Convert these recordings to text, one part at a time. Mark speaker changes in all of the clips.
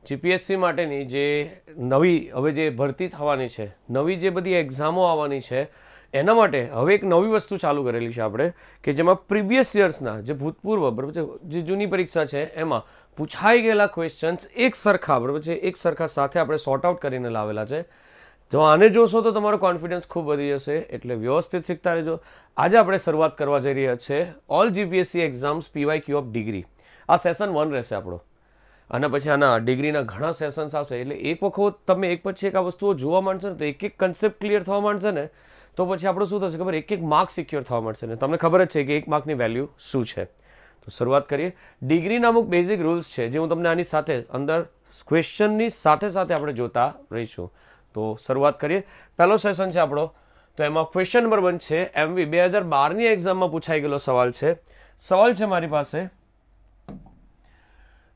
Speaker 1: GPSC માટેની જે નવી હવે જે ભરતી થવાની છે, નવી જે બધી એક્ઝામો આવવાની છે, એના માટે હવે એક નવી વસ્તુ ચાલુ કરેલી છે આપણે, કે જેમાં પ્રીવિયસ યર્સના જે ભૂતપૂર્વ બરાબર છે, જે જૂની પરીક્ષા છે એમાં પૂછાઈ ગયેલા ક્વેશ્ચન્સ એક સરખા બરાબર છે, એક સરખા સાથે આપણે સોર્ટ આઉટ કરીને લાવેલા છે. જો આને જોશો તો તમારો કોન્ફિડન્સ ખૂબ વધી જશે, એટલે વ્યવસ્થિત શીખતા રહેજો. આજે આપણે શરૂઆત કરવા જઈ રહ્યા છે all GPSC exams PYQ of degree. આ સેશન 1 રહેશે આપણો, અને પછી આના ડિગ્રીના ઘણા સેશન્સ આવશે. એટલે એક વખત તમે એક પછી એક આ વસ્તુઓ જોવા માંડશે ને, તો એક એક કન્સેપ્ટ ક્લિયર થવા માંડશે ને, તો પછી આપણું શું થશે ખબર, એક એક માર્ક સિક્યોર થવા માંડશે ને. તમને ખબર જ છે કે એક માર્કની વેલ્યુ શું છે. તો શરૂઆત કરીએ. ડિગ્રીના અમુક બેઝિક રૂલ્સ છે જે હું તમને આની સાથે અંદર ક્વેશ્ચનની સાથે સાથે આપણે જોતા રહીશું. તો શરૂઆત કરીએ. પહેલો સેશન છે આપણો, તો એમાં ક્વેશ્ચન નંબર 1 છે MV 2012ની એક્ઝામમાં પૂછાઈ ગયેલો સવાલ છે. સવાલ છે મારી પાસે,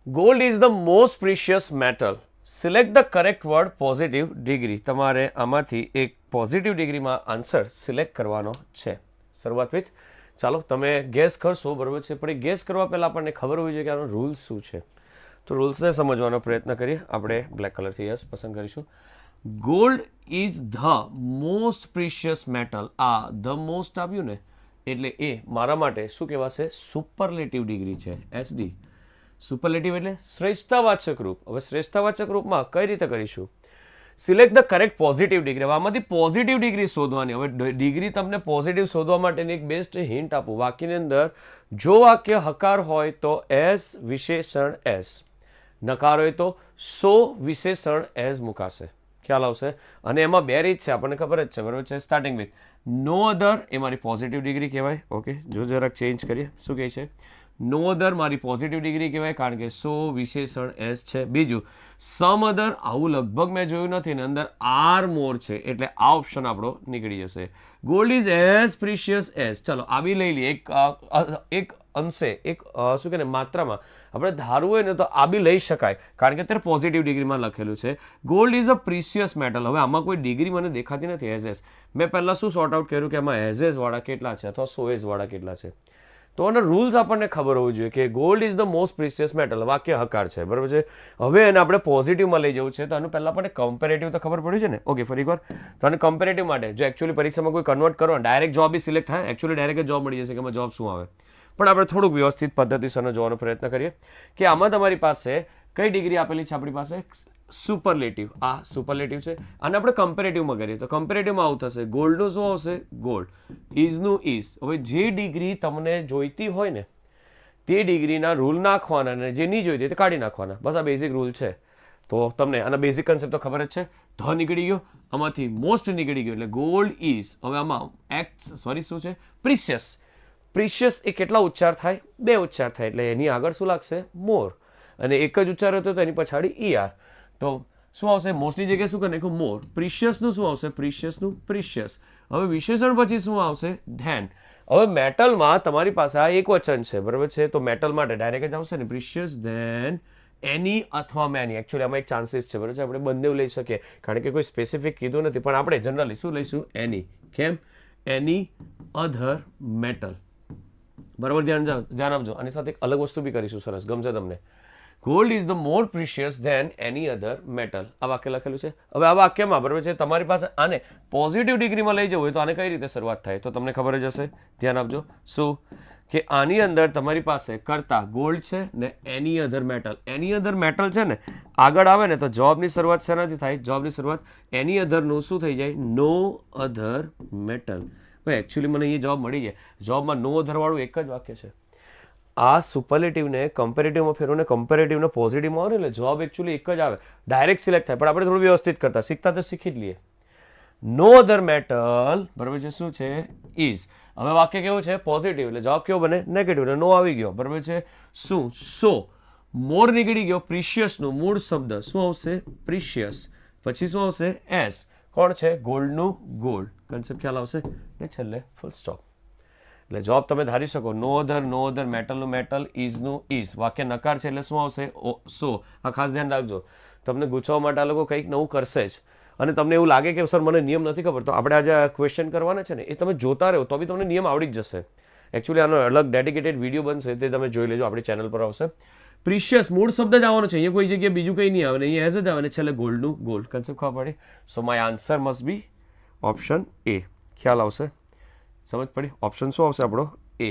Speaker 1: gold is the most precious metal, select the correct word positive degree. તમારે આમાંથી એક પોઝિટિવ ડિગ્રીમાં આન્સર સિલેક્ટ કરવાનો છે. શરૂઆત વિથ, ચાલો તમે ગેસ કરશો બરાબર છે, પણ એ ગેસ કરવા પહેલાં આપણને ખબર હોવી જોઈએ કે આનો રૂલ્સ શું છે. તો રૂલ્સને સમજવાનો પ્રયત્ન કરીએ. આપણે બ્લેક કલરથી યસ પસંદ કરીશું. Gold is the most precious metal. આ ધ મોસ્ટ આવ્યું ને, એટલે એ મારા માટે શું કહેવાશે, સુપરલેટિવ ડિગ્રી છે, SD. સુપરલેટિવ એટલે શ્રેષ્ઠવાચક રૂપ. હવે શ્રેષ્ઠવાચક રૂપમાં કઈ રીતે કરીશું, select the correct positive degree. હવે આમાંથી પોઝિટિવ ડિગ્રી શોધવાની. હવે ડિગ્રી તમને પોઝિટિવ શોધવા માટેની એક બેસ્ટ હિન્ટ આપું. વાક્યની અંદર જો વાક્ય હકાર હોય તો એસ વિશેષણ એસ, નકાર હોય તો સો વિશેષણ એસ મુકાશે. ખ્યાલ આવશે. અને એમાં બે રીત છે, આપણને ખબર જ છે બરાબર છે. સ્ટાર્ટિંગ વિથ નો અધર, એ મારી પોઝિટિવ ડિગ્રી કહેવાય. ઓકે, જો જરાક ચેન્જ કરીએ, શું કહે છે, નો અધર મારી પોઝિટિવ ડિગ્રી કહેવાય, કારણ કે સો વિશેષણ એસ છે. બીજું સમ અધર, આવું લગભગ મેં જોયું નથી ને, અંદર આર મોર છે, એટલે આ ઓપ્શન આપણો નીકળી જશે. Gold is as precious as. ચલો આવી લઈ લઈએ એક અંશે, એક શું કહે ને માત્રામાં આપણે ધારવું હોય ને તો આ બી લઈ શકાય, કારણ કે અત્યારે પોઝિટિવ ડિગ્રીમાં લખેલું છે. Gold is a precious metal. હવે આમાં કોઈ ડિગ્રી મને દેખાતી નથી એઝ એઝ. મેં પહેલાં શું સોર્ટ આઉટ કર્યું કે એમાં એઝ એઝ વાળા કેટલા છે અથવા સો એઝ વાળા કેટલા છે. તો આના રૂલ્સ આપણને ખબર હોવી જોઈએ કે gold is the most precious metal, વાક્ય હકાર છે બરાબર છે. હવે એને આપણે પોઝિટિવમાં લઈ જવું છે, તો આનું પહેલાં આપણને કમ્પેરેટિવ તો ખબર પડી છે ને. ઓકે, ફરી એકવાર. તો આને કમ્પેરેટિવ માટે જો એકચ્યુઅલી પરીક્ષામાં કોઈ કન્વર્ટ કરો, ડાયરેક્ટ જોબ બી સિલેક્ટ થાય, એકચ્યુઅલી ડાયરેક્ટ જોબ મળી જશે કે એમાં જોબ શું આવે, પણ આપણે થોડુંક વ્યવસ્થિત પદ્ધતિસરનો જોવાનો પ્રયત્ન કરીએ કે આમાં તમારી પાસે કઈ ડિગ્રી આપેલી છે. આપણી પાસે સુપરલેટિવ, આ સુપરલેટિવ છે. અને આપણે કમ્પેરેટિવમાં કરીએ તો કમ્પેરેટિવમાં આવું થશે, ગોલ્ડનું શું આવશે, ગોલ્ડ, ઇઝનું ઇઝ. હવે જે ડિગ્રી તમને જોઈતી હોય ને તે ડિગ્રીના રૂલ નાખવાના, અને જે નહીં જોઈતી તે કાઢી નાખવાના. બસ આ બેઝિક રૂલ છે. તો તમને આના બેઝિક કન્સેપ્ટ તો ખબર જ છે. ધ નીકળી ગયો, આમાંથી મોસ્ટ નીકળી ગયો, એટલે ગોલ્ડ ઇઝ. હવે આમાં શું છે, પ્રિશિયસ. પ્રિશિયસ એ કેટલા ઉચ્ચાર થાય, 2 ઉચ્ચાર થાય, એટલે એની આગળ શું લાગશે, મોર. અને એક જ ઉચ્ચાર હતો તો એની પછાડી ER. તો શું આવશે, મોસ્ટની જગ્યાએ શું કરી નાખ્યું, મોર. પ્રિશિયસનું શું આવશે, પ્રિશિયસનું પ્રિશિયસ. હવે વિશેષણ પછી શું આવશે, ધેન. હવે મેટલમાં તમારી પાસે આ એક વચન છે બરાબર છે, તો મેટલ માટે ડાયરેક્ટ જ આવશે ને, પ્રિશિયસ ધેન એની અથવા મેની. એકચ્યુઅલી આમાં એક ચાન્સીસ છે બરાબર છે, આપણે બંને લઈ શકીએ, કારણ કે કોઈ સ્પેસિફિક કીધું નથી, પણ આપણે જનરલી શું લઈશું, એની. કેમ, એની અધર મેટલ. બરાબર, ધ્યાન આપજો. આની સાથે એક અલગ વસ્તુ બી કરીશું, સરસ ગમશે તમને. Gold is the more precious than any other metal. આ વાક્ય લખેલું છે. હવે આ વાક્યમાં બરાબર છે, તમારી પાસે આને પોઝિટિવ ડિગ્રીમાં લઈ જવું હોય તો આને કઈ રીતે શરૂઆત થાય, તો તમને ખબર જ હશે. ધ્યાન આપજો. શું કે આની અંદર તમારી પાસે કરતા ગોલ્ડ છે ને એની અધર મેટલ. એની અધર મેટલ છે ને આગળ આવે ને, તો જવાબની શરૂઆત શેનાથી થાય, જવાબની શરૂઆત એની અધરનું શું થઈ જાય, નો અધર મેટલ. ભાઈ એકચ્યુઅલી મને એ જવાબ મળી જાય. જવાબમાં નો અધરવાળું એક જ વાક્ય છે. આ સુપરલેટિવને કમ્પેરેટિવમાં ફેરવો ને કમ્પેરેટિવને પોઝિટિવમાં આવે, એટલે જવાબ એકચ્યુઅલી એક જ આવે, ડાયરેક્ટ સિલેક્ટ થાય. પણ આપણે થોડું વ્યવસ્થિત કરતા શીખતા તો શીખી જ લઈએ. નો અધર મેટલ બરાબર છે, શું છે, ઇઝ. હવે વાક્ય કેવું છે, પોઝિટિવ, એટલે જવાબ કેવો બને, નેગેટિવ, એટલે નો આવી ગયો બરાબર છે. શું, સો. મોર નીકળી ગયો, પ્રિશિયસનું મૂળ શબ્દ શું આવશે, પ્રિશિયસ. પછી શું આવશે, એસ. કોણ છે, ગોલ્ડનું ગોલ્ડ. કન્સેપ્ટ ખ્યાલ આવશે ને, છેલ્લે ફૂલ સ્ટોપ. એટલે જવાબ તમે ધારી શકો, નો અધર મેટલનું મેટલ, ઇઝનું ઇઝ. વાક્ય નકાર છે એટલે શું આવશે, સો. આ ખાસ ધ્યાન રાખજો, તમને ગુચવા માટે આ લોકો કંઈક નવું કરશે જ. અને તમને એવું લાગે કે સર મને નિયમ નથી ખબર, તો આપણે આજે ક્વેશ્ચન કરવાના છે ને એ તમે જોતા રહો તો બી તમને નિયમ આવડી જ જશે. એકચ્યુઅલી આનો અલગ ડેડિકેટેડ વિડીયો બનશે, તે તમે જોઈ લેજો, આપણી ચેનલ પર આવશે. પ્રિશિયસ મૂળ શબ્દ જ આવવાનો છે, અહીંયા કોઈ જગ્યાએ બીજું કંઈ નહીં આવે ને, અહીંયા એઝ જ આવે ને છેલ્લે ગોલ્ડનું ગોલ્ડ. કન્સેપ્ટ ખબર પડી? So my answer must be option A. ખ્યાલ આવશે? સમજ પડી? ઓપ્શન શું આવશે આપણો? એ.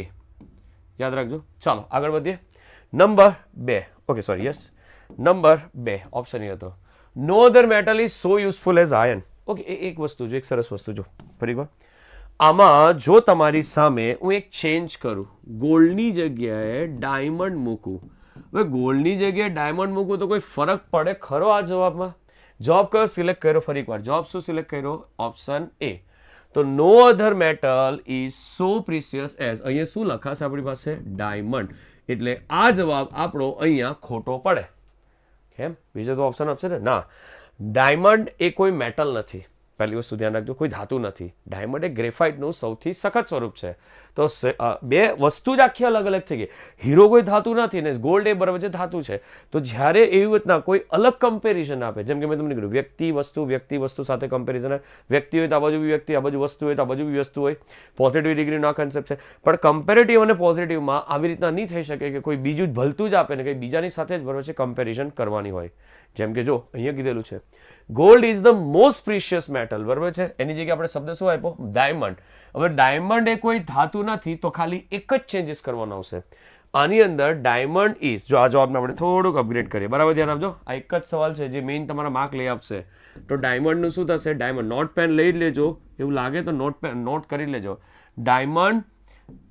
Speaker 1: યાદ રાખજો. ચાલો આગળ વધીએ. Number 2. Okay sorry yes, number 2 option A હતો. No other metal is so useful as iron. Okay, એક વસ્તુ જો, એક સરસ વસ્તુ જો ફરી વાર. આમાં જો તમારી સામે હું એક ચેન્જ કરું, ગોલ્ડની જગ્યાએ ડાયમંડ મૂકું, હવે ગોલ્ડની જગ્યાએ ડાયમંડ મૂકું તો કોઈ ફરક પડે ખરો આ જવાબમાં? જવાબ કયો સિલેક્ટ કર્યો? ફરી એકવાર જવાબ શું સિલેક્ટ કર્યો? Option A. તો no other metal is so precious as, અહીંયા શું લખાશે આપણી પાસે? ડાયમંડ. એટલે આ જવાબ આપણો અહીંયા ખોટો પડે. કેમ? બીજો તો ઓપ્શન આપશે ને? ના, ડાયમંડ એ કોઈ મેટલ નથી. પહેલી વસ્તુ ધ્યાન રાખજો, કોઈ ધાતુ નથી. ડાયમંડ એ ગ્રેફાઇટનું સૌથી સખત સ્વરૂપ છે. તો બે વસ્તુ જ આખી અલગ અલગ થઈ ગઈ. હીરો કોઈ ધાતુ નથી ને ગોલ્ડ એ બરાબર છે ધાતુ છે. તો જ્યારે એવી રીતના કોઈ અલગ કમ્પેરિઝન આપે, જેમ કે મેં તમને કીધું વ્યક્તિ વસ્તુ સાથે કમ્પેરિઝન, વ્યક્તિ હોય તો આ બાજુ બી વ્યક્તિ, આ બાજુ વસ્તુ હોય તો આ બાજુ બી વસ્તુ હોય. પોઝિટિવ ડિગ્રીનો આ કન્સેપ્ટ છે. પણ કમ્પેરેટિવ અને પોઝિટિવમાં આવી રીતના નહીં થઈ શકે કે કોઈ બીજું જ ભલતું જ આપે ને કંઈ બીજાની સાથે જ બરાબર છે કમ્પેરિઝન કરવાની હોય. જેમ કે જો અહીંયા કીધેલું છે gold is the most precious metal, બરાબર છે. એની જગ્યાએ આપણે શબ્દ શું આપ્યો? ડાયમંડ. હવે ડાયમંડ એ કોઈ ધાતુ નથી, તો ખાલી એક જ ચેન્જીસ કરવાનો આવશે. આની અંદર ડાયમંડ ઇઝ, જો આ જવાબને આપણે થોડુંક અપગ્રેડ કરીએ, બરાબર ધ્યાન આપજો. આ એક જ સવાલ છે જે મેઇન તમારા માર્ક લઈ આપશે. તો ડાયમંડનું શું થશે? ડાયમંડ. નોટ પેન લઈ લેજો, એવું લાગે તો નોટ કરી લેજો. ડાયમંડ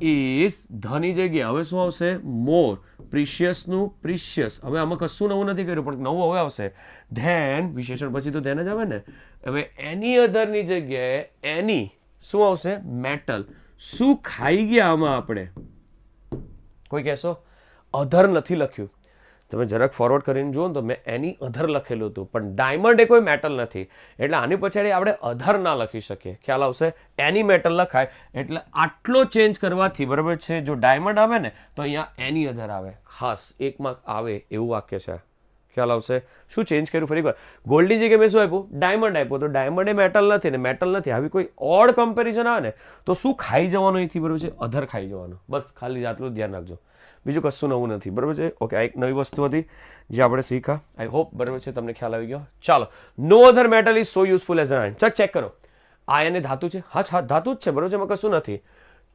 Speaker 1: ઇઝ ધની જગ્યાએ હવે શું આવશે? મોર. પ્રિશિયસનું પ્રિશિયસ. હવે આમાં કશું નવું નથી કર્યું, પણ નવું હવે આવશે. ધેન, વિશેષણ પછી તો ધેન જ આવે ને. હવે એની અધરની જગ્યાએ એની શું આવશે? મેટલ. શું ખાઈ ગયા આમાં આપણે? કોઈ કહેશો અધર નથી લખ્યું. તમે જરાક ફોરવર્ડ કરીને જુઓ ને તો મેં એની અધર લખેલું હતું, પણ ડાયમંડ એ કોઈ મેટલ નથી, એટલે આની પછાડી આપણે અધર ના લખી શકીએ. ખ્યાલ આવશે? એની મેટલ લખાય. એટલે આટલો ચેન્જ કરવાથી બરાબર છે, જો ડાયમંડ આવે ને તો અહીંયા એની અધર આવે. ખાસ એક માર્ક આવે એવું વાક્ય છે. ખ્યાલ આવશે? શું ચેન્જ કર્યું? ફરી વાર ગોલ્ડની જગ્યાએ મેં શું આપ્યું? ડાયમંડ આપ્યો. તો ડાયમંડ એ મેટલ નથી ને મેટલ નથી, આવી કોઈ ઓડ કમ્પેરિઝન આવે ને તો શું ખાઈ જવાનું અહીંથી? બરાબર છે, અધર ખાઈ જવાનું. બસ ખાલી આટલું ધ્યાન રાખજો, બીજું કશું નવું નથી. બરાબર છે? ઓકે, આ એક નવી વસ્તુ હતી જે આપણે શીખા. આઈ હોપ બરાબર છે તમને ખ્યાલ આવી ગયો. ચાલો, no other metal is so useful as iron. Check કરો. આયર્ન એ ધાતુ છે? હા ધાતુ જ છે, બરાબર છે, એમાં કશું નથી.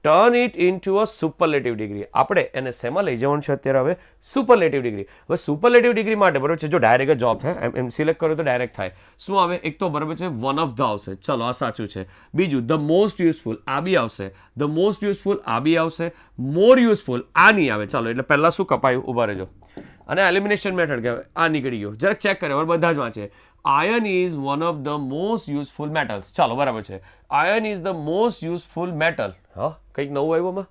Speaker 1: Turn it into a superlative degree. આપણે એને શેમાં લઈ જવાનું છે અત્યારે? હવે સુપરલેટિવ ડિગ્રી. હવે સુપરલેટિવ ડિગ્રી માટે બરાબર છે, જો ડાયરેક્ટ જોબ થાય એમ સિલેક્ટ કરો તો ડાયરેક્ટ થાય. શું આવે? એક તો બરાબર છે વન ઓફ ધ આવશે, ચલો આ સાચું છે. બીજું ધ મોસ્ટ યુઝફુલ, આ બી આવશે. ધ મોસ્ટ યુઝફુલ, આ બી આવશે. મોર યુઝફુલ, આ નહીં આવે. ચાલો, એટલે પહેલા શું કપાયું? ઉભા રહેજો. અને એલિમિનેશન મેથડ કહેવાય. આ નીકળી ગયો. જરાક ચેક કરે, બધા જ વાંચે. Iron is one of the most useful metals. ચાલો બરાબર છે, iron is the most useful metal. હા, કંઈક નવું આવ્યું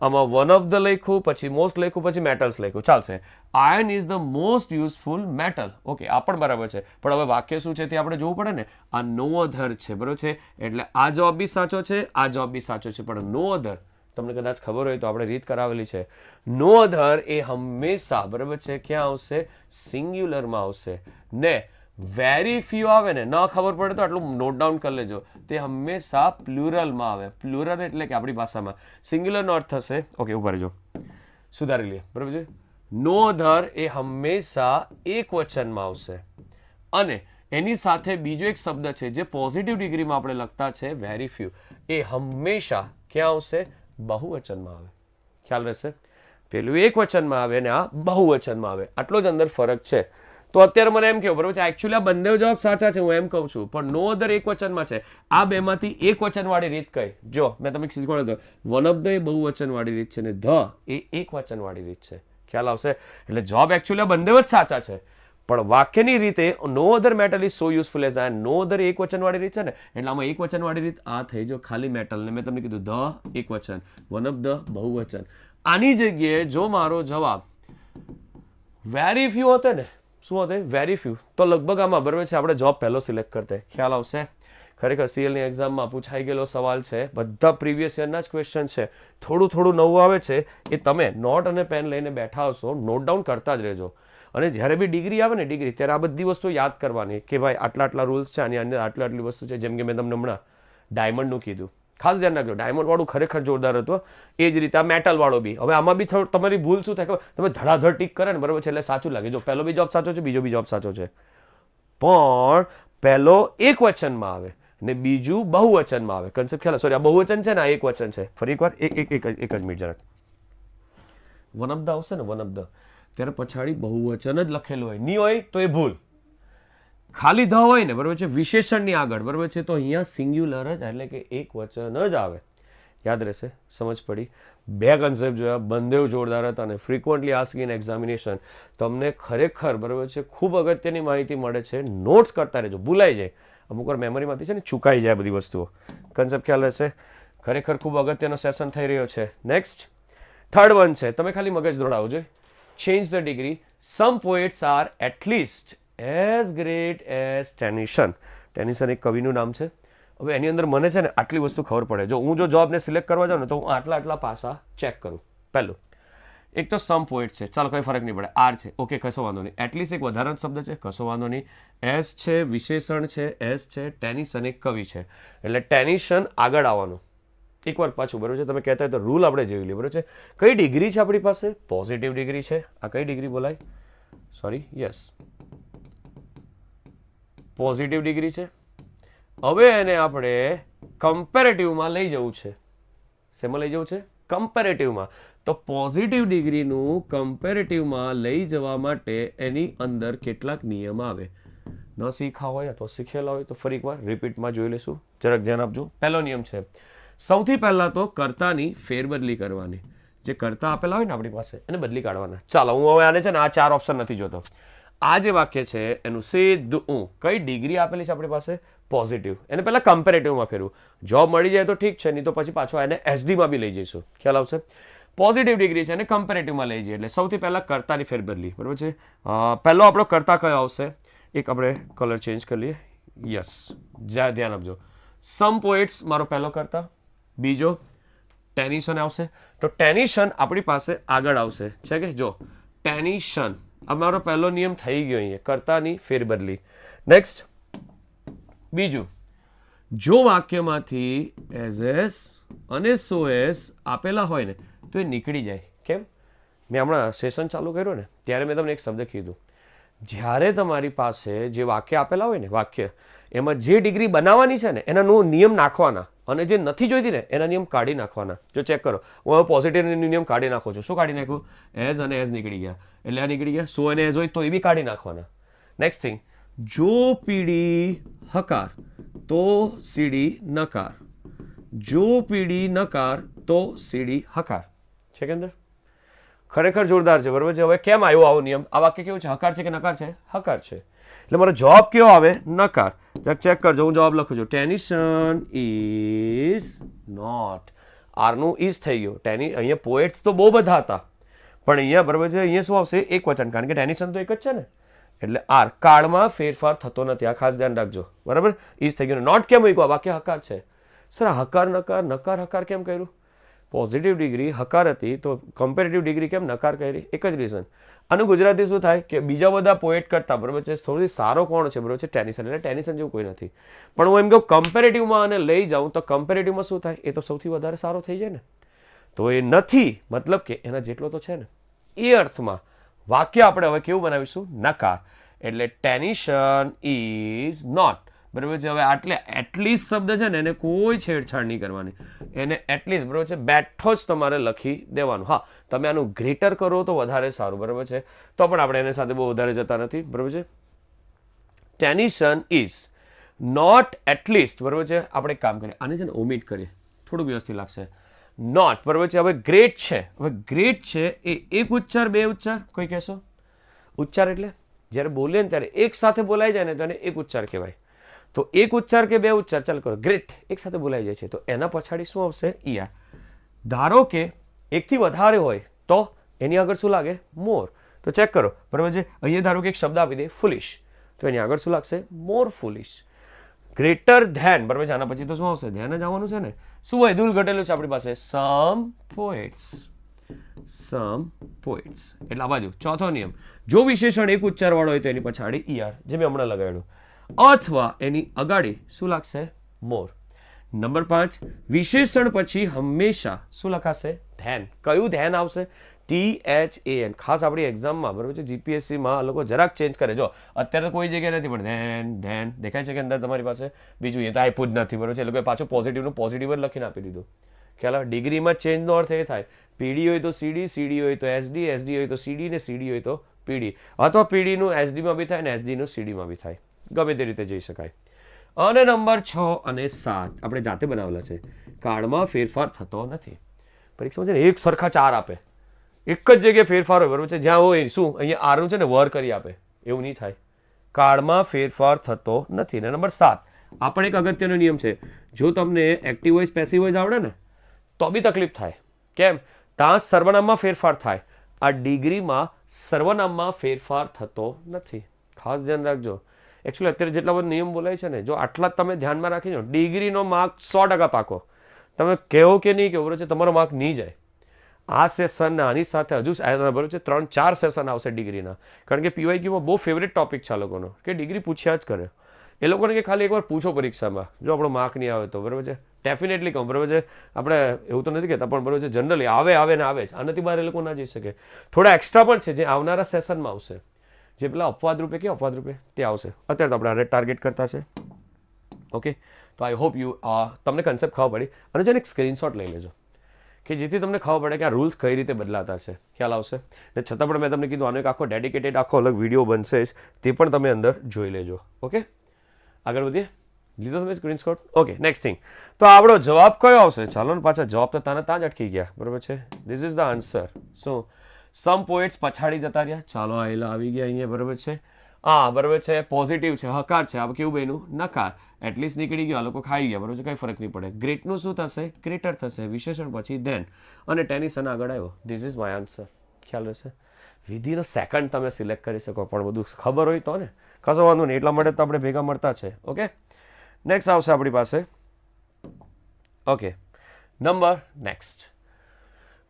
Speaker 1: આમાં વન ઓફ ધ લખ્યું, પછી મોસ્ટ લખ્યું, પછી મેટલ્સ લખ્યું. ચાલશે. Iron is the most useful metal. Okay, આ પણ બરાબર છે, પણ હવે વાક્ય શું છે તે આપણે જોવું પડે ને. આ નો અધર છે, બરાબર છે, એટલે આ જવાબ બી સાચો છે, આ જવાબ બી સાચો છે, પણ નો અધર તમને કદાચ ખબર હોય તો આપણે રીત કરાવેલી છે. નો અધર એ હંમેશા બરાબર છે ક્યાં આવશે? સિંગ્યુલરમાં આવશે ને. વેરી ફ્યુ આવે ને, ન ખબર પડે તો આટલું નોટ ડાઉન કરી લેજો, તે હંમેશા પ્લુરલમાં આવે. પ્લુરલ એટલે કે આપણી ભાષામાં સિંગ્યુલરનો અર્થ થશે. ઓકે, ઉભા રહેજો, સુધારી લઈએ, બરાબર છે. નો અધર એ હંમેશા એક વચનમાં આવશે. અને એની સાથે બીજો એક શબ્દ છે જે પોઝિટિવ ડિગ્રીમાં આપણે લખતા છે, વેરી ફ્યુ, એ હંમેશા ક્યાં આવશે? બહુવચનમાં આવે. ખ્યાલ રહેશે? પેલું એક વચનમાં આવે ને આ બહુવચનમાં આવે. આટલો જ અંદર ફરક છે. તો અત્યારે મને એમ કહ્યું બરાબર છે, એકચ્યુઅલી આ બંને જવાબ સાચા છે, હું એમ કહું છું, પણ નો અધર એક વચનમાં છે. આ બેમાંથી એક વચનવાળી રીત કઈ? જો મેં તમને શીખવાડ્યો હતો, વન ઓફ ધ એ બહુવચનવાળી રીત છે ને ધ એ એક વચનવાળી રીત છે. ખ્યાલ આવશે? એટલે જવાબ એકચ્યુઅલી બંને જ સાચા છે, પણ વાક્યની રીતે no other metal is so useful as iron. No other એક વચનવાળી રીત છે ને, એટલે આમાં એક વચનવાળી રીત આ થઈ. જો ખાલી મેટલ ને મેં તમને કીધું ધ એક વચન, વન ઓફ ધ બહુવચન. આની જગ્યાએ જો મારો જવાબ વેરી ફ્યુ હોતે ને, શું હોતે? વેરી ફ્યુ, તો લગભગ આમાં બરાબર છે આપણે જવાબ પહેલો સિલેક્ટ કરતે. ખ્યાલ આવશે? ખરેખર સીએલની એક્ઝામમાં પૂછાઈ ગયેલો સવાલ છે, બધા પ્રીવિયસ યરના જ ક્વેશ્ચન છે. થોડું નવું આવે છે એ તમે નોટ અને પેન લઈને બેઠા હશો, નોટ ડાઉન કરતા જ રહેજો. અને જ્યારે બી ડિગ્રી આવે ને ડિગ્રી, ત્યારે આ બધી વસ્તુ યાદ કરવાની કે ભાઈ આટલા રૂલ્સ છે, આની અંદર આટલી વસ્તુ છે. જેમ કે મેં તમને હમણાં ડાયમંડનું કીધું, ખાસ ધ્યાન રાખજો, ડાયમંડ વાળું ખરેખર જોરદાર હતું. એ જ રીતે આ મેટલ વાળો બી. હવે આમાં બી તમારી ભૂલ શું થાય ખબર, તમે ધડાધડ ટીક કરે ને બરાબર છે એટલે સાચું લાગે. જો પહેલો બી જવાબ સાચો છે, બીજો બી જવાબ સાચો છે, પણ પહેલો એક વચનમાં આવે ને બીજું બહુવચનમાં આવે. કન્સેપ્ટ ખ્યાલ? સોરી, આ બહુવચન છે ને, આ એક વચન છે. ફરી એકવાર એક જ મિનિટ જરાક. વન ઓફ ધ આવશે ને, વન ઓફ ધ, ત્યારે પછાડી બહુવચન જ લખેલું હોય, નહીં હોય તો એ ભૂલ. ખાલી ધ હોય ને બરાબર છે વિશેષણની આગળ બરાબર છે, તો અહીંયા સિંગ્યુલર જ એટલે કે એક વચન જ આવે. યાદ રહેશે, સમજ પડી? બે કન્સેપ્ટ જોયા, બંને જોરદાર હતા અને ફ્રિકવન્ટલી આસ્ક ઇન એક્ઝામિનેશન તમને ખરેખર બરાબર છે ખૂબ અગત્યની માહિતી મળે છે. નોટ્સ કરતા રહેજો, ભૂલાઈ જાય અમુક વાર મેમરીમાંથી છે ને, ચૂકાઈ જાય બધી વસ્તુઓ. કન્સેપ્ટ ખ્યાલ રહેશે? ખરેખર ખૂબ અગત્યનો સેશન થઈ રહ્યો છે. નેક્સ્ટ થર્ડ વન છે, તમે ખાલી મગજ દોડાવજો. Change the degree. Some poets are at least as great as Tennyson. Tennyson એક કવિનું નામ છે. હવે એની અંદર મને છે ને આટલી વસ્તુ ખબર પડે. જો હું જોબને સિલેક્ટ કરવા જાઉં ને તો હું આટલા પાસા ચેક કરું. પહેલું એક તો સમ પોએટ છે, ચાલો કંઈ ફરક નહીં પડે. આર છે, ઓકે, કશો વાંધો નહીં. એટલીસ્ટ એક વધારાનો શબ્દ છે, કશો વાંધો નહીં. એસ છે, વિશેષણ છે, એસ છે. ટેનિસન એક કવિ છે એટલે ટેનિસન આગળ આવવાનું. એકવાર પાછું બરાબર છે, તમે કહેતા હોય તો રૂલ આપણે જોઈ લઈએ બરાબર છે. કઈ ડિગ્રી છે આપણી પાસે? પોઝિટિવ ડિગ્રી છે. આ કઈ ડિગ્રી બોલાય? સોરી, યસ, પોઝિટિવ ડિગ્રી છે. હવે એને આપણે કમ્પેરેટિવમાં લઈ જવું છે. શેમાં લઈ જવું છે? કમ્પેરેટિવમાં. તો પોઝિટિવ ડિગ્રીનું કમ્પેરેટિવમાં લઈ જવા માટે એની અંદર કેટલાક નિયમ આવે. ન શીખા હોય અથવા શીખેલા હોય તો ફરી એકવાર રિપીટમાં જોઈ લઈશું. જરાક ધ્યાન આપજો. પહેલો નિયમ છે, સૌથી પહેલાં તો કર્તાની ફેરબદલી કરવાની. જે કર્તા આપેલા હોય ને આપણી પાસે એને બદલી કાઢવાના. ચાલો, હું હવે આને છે ને આ 4 ઓપ્શન નથી જોતો. આ જે વાક્ય છે એનું સીધું કઈ ડિગ્રી આપેલી છે આપણી પાસે? પોઝિટિવ. એને પહેલાં કમ્પેરેટિવમાં ફેરવું. જોબ મળી જાય તો ઠીક છે, નહીં તો પછી પાછો એને એસડીમાં બી લઈ જઈશું. ખ્યાલ આવશે? પોઝિટિવ ડિગ્રી છે એને કમ્પેરેટિવમાં લઈ જઈએ એટલે સૌથી પહેલાં કર્તાની ફેરબદલી બરાબર છે. પહેલો આપણો કર્તા કયો આવશે? એક આપણે કલર ચેન્જ કરી લઈએ. યસ, ધ્યાન આપજો. સમ પોએટ્સ મારો પહેલો કર્તા. બીજો ટેનિસન આવશે. તો ટેનિસન આપણી પાસે આગળ આવશે છે કે જો ટેનિસન અમારો પહેલો નિયમ થઈ ગયો અહીંયા, કર્તાની ફેરબદલી. નેક્સ્ટ બીજું, જો વાક્યમાંથી એઝ અને સો એસ આપેલા હોય ને તો એ નીકળી જાય. કેમ? મેં હમણાં સેશન ચાલુ કર્યું ને ત્યારે મેં તમને એક શબ્દ કીધું, જ્યારે તમારી પાસે જે વાક્ય આપેલા હોય ને વાક્ય એમાં જે ડિગ્રી બનાવવાની છે ને એના નિયમ નાખવાના અને જે નથી જોઈતી ને એના નિયમ કાઢી નાખવાના. જો ચેક કરો, હું હવે પોઝિટિવ નિયમ કાઢી નાખું છું. શું કાઢી નાખ્યું? એઝ અને એઝ નીકળી ગયા એટલે આ નીકળી ગયા. સો અને એઝ હોય તો એ બી કાઢી નાખવાના. નેક્સ્ટ થિંગ, જો પીડી હકાર તો સીડી નકાર. જો પીડી નકાર તો સીડી હકાર. છે કે અંદર? ખરેખર જોરદાર છે બરાબર છે. હવે કેમ આવ્યો આવો નિયમ? આ વાક્ય કેવું છે? હકાર છે કે નકાર છે? હકાર છે. એટલે મારો જવાબ કયો આવે? નકાર. ચેક કરજો, હું જવાબ લખું છું. ટેનિસન ઇઝ નોટ. આરનું ઇઝ થઈ ગયું. અહીંયા પોએટ્સ તો બહુ બધા હતા પણ અહીંયા બરાબર છે અહીંયા શું આવશે? એક વચન, કારણ કે ટેનિસન તો એક જ છે ને એટલે આર. કાળમાં ફેરફાર થતો નથી, આ ખાસ ધ્યાન રાખજો બરાબર. ઇઝ થઈ ગયું. નોટ કેમ મૂક્યું? આ વાક્ય હકાર છે. સર હકાર નકાર નકાર હકાર કેમ કર્યું? પોઝિટિવ ડિગ્રી હકાર હતી તો કમ્પેરેટિવ ડિગ્રી કેમ નકાર કરી? એક જ રીઝન. આનું ગુજરાતી શું થાય કે બીજા બધા પોએટ કરતા બરાબર છે સૌથી સારો કોણ છે બરાબર છે? ટેનિસન. એટલે ટેનિસન જેવું કોઈ નથી. પણ હું એમ કહું કમ્પેરેટિવમાં આને લઈ જાઉં તો કમ્પેરેટિવમાં શું થાય? એ તો સૌથી વધારે સારો થઈ જાય ને. તો એ નથી મતલબ કે એના જેટલો તો છે ને. એ અર્થમાં વાક્ય આપણે હવે કેવું બનાવીશું? નકાર. એટલે ટેનિસન ઇઝ નોટ બરાબર છે. હવે આટલે એટલીસ્ટ શબ્દ છે ને એને કોઈ છેડછાડ નહીં કરવાની. એને એટલીસ્ટ બરાબર છે બેઠો જ તમારે લખી દેવાનું. હા, તમે આનું ગ્રેટર કરો તો વધારે સારું બરાબર છે. તો પણ આપણે એની સાથે બહુ વધારે જતા નથી બરાબર છે. ટેનિસન ઇઝ નોટ એટલીસ્ટ બરાબર છે. આપણે એક કામ કરીએ, આને છે ને ઓમિટ કરીએ, થોડું વ્યવસ્થિત લાગશે. નોટ બરાબર છે. હવે ગ્રેટ છે. હવે ગ્રેટ છે એ એક ઉચ્ચાર બે ઉચ્ચાર? કોઈ કહેશો? ઉચ્ચાર એટલે જ્યારે બોલીએ ને ત્યારે એક સાથે બોલાઈ જાય ને તો એને એક ઉચ્ચાર કહેવાય. તો એક ઉચ્ચાર કે બે ઉચ્ચાર? ચાલ કરો, ગ્રેટ એક સાથે બોલાઈ જાય છે તો એના પછાડી શું આવશે? ઈઆર. ધારો કે એકથી વધારે હોય તો એની આગળ શું લાગે? મોર. તો ચેક કરો બરાબર છે. અહીંયા ધારો કે એક શબ્દ આપી દે ફુલિશ, તો એની આગળ શું લાગશે? મોર ફુલિશ. ગ્રેટર ધેન બરાબર છે. આના પછી તો શું આવશે? ધ્યાન જ આવવાનું છે ને. શું હોય? ધૂલ ઘટેલું છે આપણી પાસે. સમ પોએટ્સ. સમ પોએટ્સ એટલે આ બાજુ. ચોથો નિયમ, જો વિશેષણ એક ઉચ્ચાર વાળો હોય તો એની પછાડી ઈઆર, જે મેં હમણાં લગાડ્યું, અથવા એની અગાડી શું લાગશે? મોર. નંબર 5, વિશેષણ પછી હંમેશા શું લખાશે? ધેન. કયું ધેન આવશે? THAN. ખાસ આપણી એક્ઝામમાં બરાબર છે, જીપીએસસીમાં આ લોકો જરાક ચેન્જ કરે. જો અત્યારે તો કોઈ જગ્યાએ નથી, પણ ધેન દેખાય છે કે અંદર તમારી પાસે બીજું એ તો આપ્યું જ નથી બરાબર છે. એ લોકોએ પાછું પોઝિટિવનું પોઝિટિવ જ લખીને આપી દીધું. ખ્યાલ આવે? ડિગ્રીમાં ચેન્જનો અર્થ એ થાય, PD હોય તો CD, CD હોય તો SD, SD હોય તો CD ને CD હોય તો PD. અથવા પીડીનું એસડીમાં બી થાય ને એસડીનું સીડીમાં બી થાય, ગમે તે રીતે જઈ શકાય. અને નંબર 6 અને 7 આપણે જાતે બનાવેલા છે. કાળમાં ફેરફાર થતો નથી. પરીક્ષામાં છે ને એક સરખા 4 આપે, એક જ જગ્યાએ ફેરફાર હોય બરાબર છે, જ્યાં હોય શું અહીંયા આરનું છે ને વર કરી આપે, એવું નહીં થાય. કાળમાં ફેરફાર થતો નથી. ને નંબર 7 આ પણ એક અગત્યનો નિયમ છે. જો તમને એક્ટિવ વોઇસ પેસિવ વોઇસ આવડે ને તો બી તકલીફ થાય. કેમ? ત્યાં સર્વનામમાં ફેરફાર થાય, આ ડિગ્રીમાં સર્વનામમાં ફેરફાર થતો નથી. ખાસ ધ્યાન રાખજો. એકચ્યુઅલી અત્યારે જેટલા બધા નિયમ બોલાય છે ને, જો આટલા તમે ધ્યાનમાં રાખીજો, ડિગ્રીનો માર્ક 100% પાકો. તમે કહો કે નહીં કહો બરાબર છે, તમારો માર્ક નહીં જાય. આ સેશન આની સાથે હજુ બરાબર છે 3-4 સેશન આવશે ડિગ્રીના. કારણ કે PYQમાં બહુ ફેવરેટ ટોપિક છે આ લોકોનો, કે ડિગ્રી પૂછ્યા જ કરે. એ લોકોને કે ખાલી એકવાર પૂછો પરીક્ષામાં, જો આપણો માર્ક નહીં આવે તો બરાબર છે. ડેફિનેટલી કહું બરાબર છે, આપણે એવું તો નથી કહેતા, પણ બરાબર છે જનરલી આવે ને આવે જ. આનાથી બહાર એ લોકો ના જઈ શકે. થોડા એક્સ્ટ્રા પણ છે જે આવનારા સેશનમાં આવશે, જે પેલા અપવાદ રૂપે તે આવશે. અત્યારે તો આપણે આને ટાર્ગેટ કરતા છે. ઓકે, તો આઈ હોપ તમને કન્સેપ્ટ ખબર પડી. અને જેને એક સ્ક્રીનશોટ લઈ લેજો, કે જેથી તમને ખબર પડે કે આ રૂલ્સ કઈ રીતે બદલાતા છે, ખ્યાલ આવશે. ને છતાં પણ મેં તમને કીધું આનો એક આખો ડેડિકેટેડ આખો અલગ વિડીયો બનશે જ, તે પણ તમે અંદર જોઈ લેજો. ઓકે, આગળ વધીએ. લીધો તમે સ્ક્રીનશોટ? Okay, next thing. તો આપણો જવાબ કયો આવશે? ચાલો ને, પાછા જવાબ તો ત્યાં જ અટકી ગયા બરાબર છે. This is the answer. શું? સમ પોએટ્સ પછાડી જતા રહ્યા. ચાલો આયેલા આવી ગયા અહીંયા બરાબર છે. બરાબર છે, પોઝિટિવ છે, હકાર છે. આ કેવું બન્યું? નકાર. એટલીસ્ટ નીકળી ગયો, આ લોકો ખાઈ ગયા બરાબર છે, કંઈ ફરક નહીં પડે. ગ્રેટનું શું થશે? ગ્રેટર થશે. વિશેષણ પછી ધેન અને ટેનિસન આગળ આવ્યો. This is my answer. ખ્યાલ રહેશે? વિધિન અ સેકન્ડ તમે સિલેક્ટ કરી શકો, પણ બધું ખબર હોય તો ને, કશો વાંધો નહીં. એટલા માટે તો આપણે ભેગા મળતા છે. ઓકે, નેક્સ્ટ આવશે આપણી પાસે. ઓકે, નેક્સ્ટ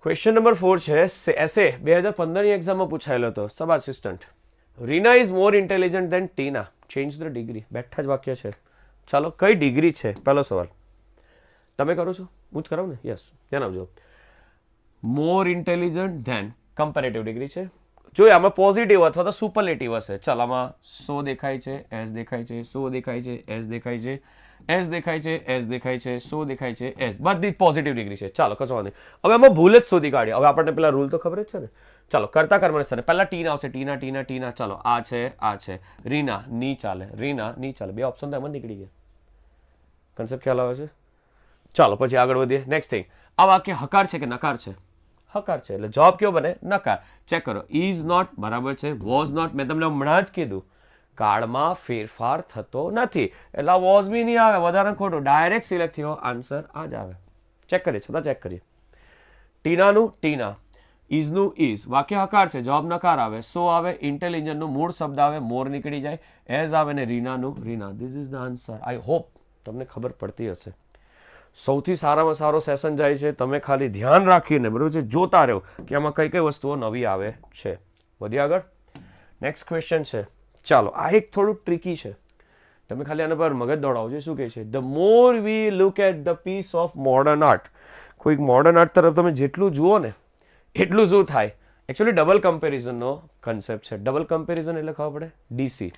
Speaker 1: ક્વેશ્ચન નંબર 4 છે. એસે 2015ની એક્ઝામમાં પૂછાયેલો હતો. Sub assistant, Reena is more intelligent than Tina, change the degree. બેઠા જ વાક્ય છે. ચાલો, કઈ ડિગ્રી છે? પહેલો સવાલ તમે કરો છો, હું જ કરાવું ને? યસ, ધ્યાન આપજો. મોર ઇન્ટેલિજન્ટ ધેન કમ્પેરેટિવ ડિગ્રી છે. જો આમાં પોઝિટિવ અથવા તો સુપરલેટિવ હશે. ચાલ, આમાં 100 દેખાય છે, એસ દેખાય છે, 100 દેખાય છે, એસ દેખાય છે, એસ દેખાય છે, એસ દેખાય છે, 100 દેખાય છે, એસ. બધી જ પોઝિટિવ ડિગ્રી છે. ચાલો, કશો વાંધો નહીં. હવે આમાં ભૂલ જ શોધી કાઢી. હવે આપણને પેલા રૂલ તો ખબર જ છે ને. ચાલો, કરતા કર્મની સ્થાને પહેલા ટીના આવશે. ટીના. ચાલો, આ છે. રીના ની ચાલે, બે ઓપ્શન તો એમ જ નીકળી ગયા. કન્સેપ્ટ ખ્યાલ આવે છે? ચાલો, પછી આગળ વધીએ. નેક્સ્ટ થિંગ, આ વાક્ય હકાર છે કે નકાર છે? હકાર છે, એટલે જવાબ કયો બને? નકાર. ચેક કરો. ઇઝ નોટ બરાબર છે, વોઝ નોટ મેં તમને હમણાં જ કીધું, કાળમાં ફેરફાર થતો નથી, એટલે વોઝ બી નહીં આવે. વધારે ખોટું, ડાયરેક્ટ સિલેક્ટ થયો આન્સર આ જ આવે. ચેક કરીએ, છતાં ચેક કરીએ. ટીનાનું ટીના, ઇઝનું ઇઝ, વાક્ય હકાર છે, જવાબ નકાર આવે. સો આવે, ઇન્ટેલિજન્ટનું મૂળ શબ્દ આવે, મોર નીકળી જાય, એઝ આવે ને રીનાનું Reena. This is the answer. I hope તમને ખબર પડતી હશે. સૌથી સારામાં સારો સેશન જાય છે, તમે ખાલી ધ્યાન રાખીને બરાબર છે જોતા રહો કે આમાં કઈ કઈ વસ્તુઓ નવી આવે છે. વધી આગળ. નેક્સ્ટ ક્વેશ્ચન છે. ચાલો, આ એક થોડું ટ્રિકી છે, તમે ખાલી આના પર મગજ દોડાવજો. શું કહે છે? The more we look at the piece of modern art. કોઈક મોડર્ન આર્ટ તરફ તમે જેટલું જુઓ ને એટલું શું થાય? એકચ્યુઅલી ડબલ કમ્પેરિઝનનો કન્સેપ્ટ છે. ડબલ કમ્પેરિઝન એટલે ખબર પડે? DC.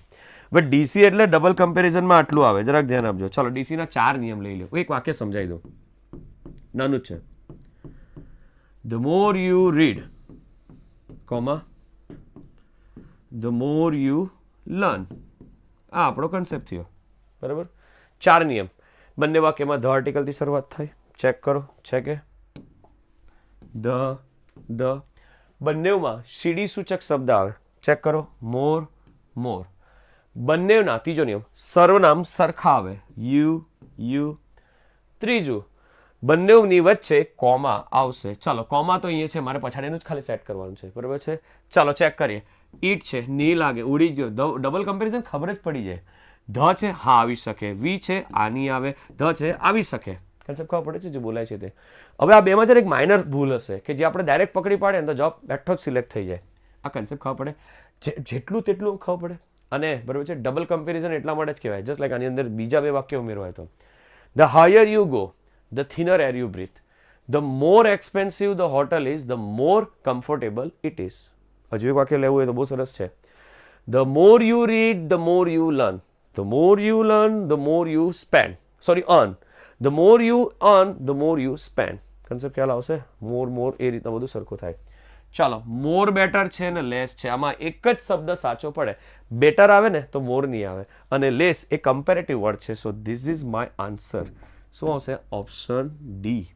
Speaker 1: બટ DC એટલે ડબલ કમ્પેરિઝનમાં આટલું આવે, જરાક ધ્યાન આપજો. ચાલો, DCના 4 નિયમ લઈ લો. એક વાક્ય સમજાવી દો, નાનું જ છે. The more you read, comma, the more you learn. આ આપણો કન્સેપ્ટ થયો બરાબર. 4 નિયમ. બંને વાક્યમાં ધ આર્ટિકલથી શરૂઆત થાય. ચેક કરો, છે કે? ધ બંનેમાં CD સૂચક શબ્દ આવે. ચેક કરો. મોર. બંનેના ત્રીજો નિયમ, સર્વનામ સરખા આવે. યુ. ત્રીજું, બંનેની વચ્ચે કોમા આવશે. ચાલો, કોમા તો અહીંયા છે, મારે પછાડીનું જ ખાલી સેટ કરવાનું છે બરાબર છે. ચાલો, ચેક કરીએ. ઈટ છે, ની લાગે, ઉડી જ ગયો. ડબલ કમ્પેરિઝન ખબર જ પડી જાય. ધ છે, હા આવી શકે. વી છે, આની આવે. ધ છે, આવી શકે. કન્સેપ્ટ ખબર પડે છે જે બોલાય છે તે. હવે આ બેમાં છે એક માઇનર ભૂલ હશે કે જે આપણે ડાયરેક્ટ પકડી પાડે ને તો જવાબ બેઠો જ સિલેક્ટ થઈ જાય. આ કન્સેપ્ટ ખબર પડે, જેટલું તેટલું ખબર પડે. અને બરાબર છે, ડબલ કમ્પેરિઝન એટલા માટે જ કહેવાય. જસ્ટ લાઈક આની અંદર બીજા 2 વાક્ય ઉમેરવાય તો The higher you go, the thinner air you breathe. The more expensive the hotel is, the more comfortable it is. હજુ એક વાક્ય લેવું હોય તો બહુ સરસ છે. The more you read, the more you learn. The more you learn, the more you spend. Earn. The more you earn, the more you spend. Concept ખ્યાલ આવશે? મોર એ રીતના બધું સરખું થાય. ચાલો, મોર બેટર છે ને લેસ છે, આમાં એક જ શબ્દ સાચો પડે. બેટર આવે ને તો મોર નહીં આવે, અને લેસ એ કમ્પેરેટિવ વર્ડ છે. So this is my answer. શું આવશે? Option D.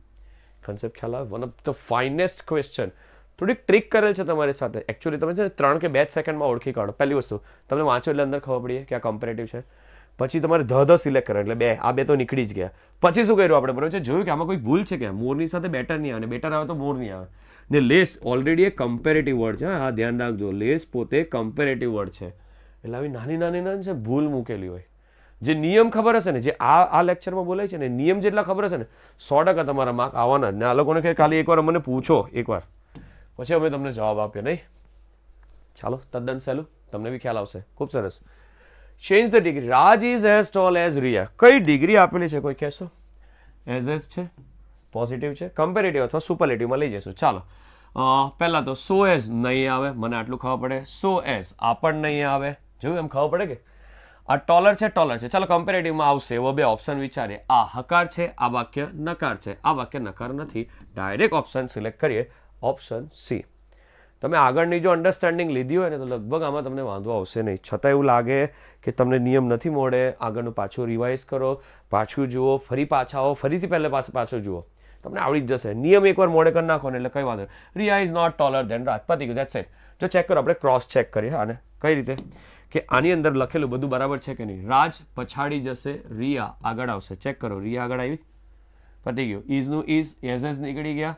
Speaker 1: કન્સેપ્ટ ખ્યાલ આવે? One of the finest question. થોડીક ટ્રીક કરેલ છે તમારી સાથે. એકચ્યુઅલી તમે છે ને 3 કે 2 સેકન્ડમાં ઓળખી કાઢો. પહેલી વસ્તુ તમને વાંચો એટલે અંદર ખબર પડી કે આ કમ્પેરેટિવ છે. પછી તમારે ધ સિલેક્ટ કરે એટલે આ બે તો નીકળી જ ગયા. પછી શું કર્યું આપણે? બરોબર છે, જોયું કે આમાં કોઈ ભૂલ છે કે મોરની સાથે બેટર નહીં આવે, ને બેટર આવે તો મોર નહીં આવે. ને લેસ ઓલરેડી એક કમ્પેરેટિવ વર્ડ છે. હા, ધ્યાન રાખજો, લેસ પોતે કમ્પેરેટિવ વર્ડ છે. એટલે આવી નાની છે ભૂલ મૂકેલી હોય. જે નિયમ ખબર હશે ને, જે આ લેક્ચરમાં બોલાય છે ને, નિયમ જેટલા ખબર હશે ને, 100% તમારા માર્ક આવવાના. ને આ લોકોને ખાલી એકવાર અમને પૂછો, એકવાર પછી અમે તમને જવાબ આપ્યો. નહીં? ચાલો, તદ્દન સહેલું, તમને બી ખ્યાલ આવશે. ખૂબ સરસ. Change the degree. Raj is as tall as Riya. કઈ ડિગ્રી આપેલી છે કોઈ કહેશો? એઝ છે, પોઝિટિવ છે, કમ્પેરેટિવ અથવા સુપરલેટિવમાં લઈ જઈશું. ચાલો, પહેલાં તો સો એઝ નહીં આવે, મને આટલું ખબર પડે. સો એઝ આ પણ નહીં આવે. જોયું એમ ખબર પડે કે આ ટોલર છે. ચાલો, કમ્પેરેટિવમાં આવશે એવો બે ઓપ્શન વિચારીએ. આ હકાર છે, આ વાક્ય નકાર છે. આ વાક્ય નકાર નથી. ડાયરેક્ટ ઓપ્શન સિલેક્ટ કરીએ, ઓપ્શન સી. તમે આગળની જો અન્ડરસ્ટેન્ડિંગ લીધી હોય ને તો લગભગ આમાં તમને વાંધો આવશે નહીં. છતાં એવું લાગે કે તમને નિયમ નથી મળે, આગળનું પાછું રિવાઇઝ કરો, પાછું જુઓ, ફરી પાછા આવો, ફરીથી પહેલે પાછું જુઓ, તમને આવડી જ જશે. નિયમ એકવાર મોડે કરી નાખો ને એટલે કઈ વાંધો. Riya is not taller than Raj. પતી ગયું, દેટ્સ ઇટ. જો ચેક કરો, આપણે ક્રોસ ચેક કરીએ. આને કઈ રીતે કે આની અંદર લખેલું બધું બરાબર છે કે નહીં. રાજ પછાડી જશે, રિયા આગળ આવશે. ચેક કરો, રિયા આગળ આવી, પતી ગયું. ઇઝનું ઇઝ, એઝ નીકળી ગયા.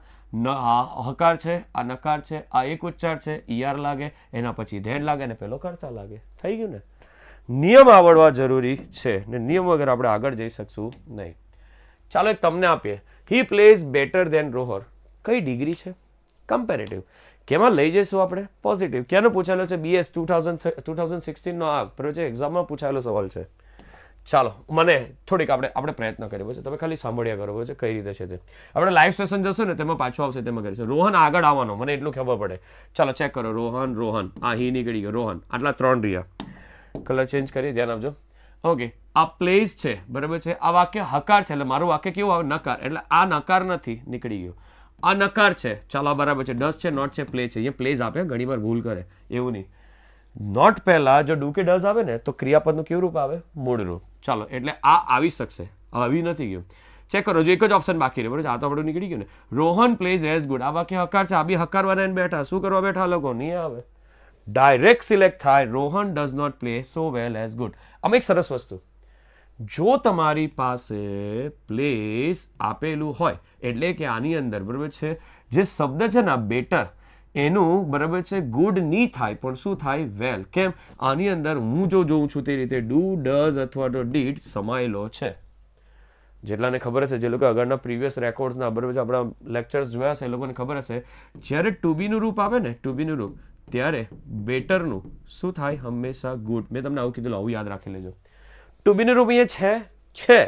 Speaker 1: આ હકાર છે, આ નકાર છે, આ એક ઉચ્ચાર છે, ઈઆર લાગે, એના પછી ધેન લાગે ને પેલો કરતા લાગે. થઈ ગયું ને? નિયમ આવડવા જરૂરી છે, ને નિયમ વગર આપણે આગળ જઈ શકશું નહીં. ચાલો, એક તમને આપીએ. હી પ્લેઝ બેટર દેન રોહર. કઈ ડિગ્રી છે? કમ્પેરેટિવ. કેમાં લઈ જઈશું આપણે? પોઝિટિવ. ક્યાંનો પૂછાયેલો છે? BS 2016 નો આ બરોબર છે, એક્ઝામમાં પૂછાયેલો સવાલ છે. ચાલો, મને થોડીક આપણે પ્રયત્ન કર્યો છે, તમે ખાલી સાંભળ્યા કરો છે કઈ રીતે છે તે. આપણે લાઈવ સેશન જશું ને તેમાં પાછું આવશે, તેમાં કરીશું. રોહન આગળ આવવાનો, મને એટલું ખબર પડે. ચાલો ચેક કરો. રોહન આ હી નીકળી ગયો. રોહન આટલા 3 રહ્યા. કલર ચેન્જ કરીએ, ધ્યાન આપજો. ઓકે, આ પ્લેસ છે, બરાબર છે. આ વાક્ય હકાર છે, એટલે મારું વાક્ય કેવું આવે? નકાર. એટલે આ નકાર નથી, નીકળી ગયો. આ નકાર છે, ચાલો બરાબર છે. ડસ છે, નોટ છે, પ્લે છે. અહીંયા પ્લેઝ આપે, ઘણી વાર ભૂલ કરે, એવું નહીં. નોટ પહેલા જો ડુ કે ડઝ આવે ને તો ક્રિયાપદનું કેવું રૂપ આવે? મૂળ રૂપ. ચાલો, એટલે આ આવી શકશે, આવી નથી ગયું. ચેક કરો, જો એક જ ઓપ્શન બાકી રહે, બરાબર. આ તો આપણું નીકળી ગયું ને. Rohan plays as good. આ વાક્ય હકાર છે, આ બી હકાર બનાવીને બેઠા. શું કરવા બેઠા લોકો? નહીં આવે. ડાયરેક્ટ સિલેક્ટ થાય. Rohan does not play so well as good. આમાં એક સરસ વસ્તુ, જો તમારી પાસે પ્લેસ આપેલું હોય એટલે કે આની અંદર બરાબર છે જે શબ્દ છે ને બેટર, એનું બરાબર છે ગુડ નહીં થાય, પણ શું થાય? વેલ. કેમ? આની અંદર હું જો જોઉં છું તે રીતે ડુ, ડઝ અથવા તો ડીડ સમાયેલો છે. જેટલાને ખબર હશે, જે લોકો આગળના પ્રીવિયસ રેકોર્ડ્સના બરાબર છે આપણા લેક્ચર્સ જોયા હશે, એ લોકોને ખબર હશે જ્યારે ટુ બીનું રૂપ આવે ને, ટુ બીનું રૂપ, ત્યારે બેટરનું શું થાય? હંમેશા ગુડ. મેં તમને આવું કીધું, આવું યાદ રાખી લેજો. ટુ બીનું રૂપ અહીંયા છે,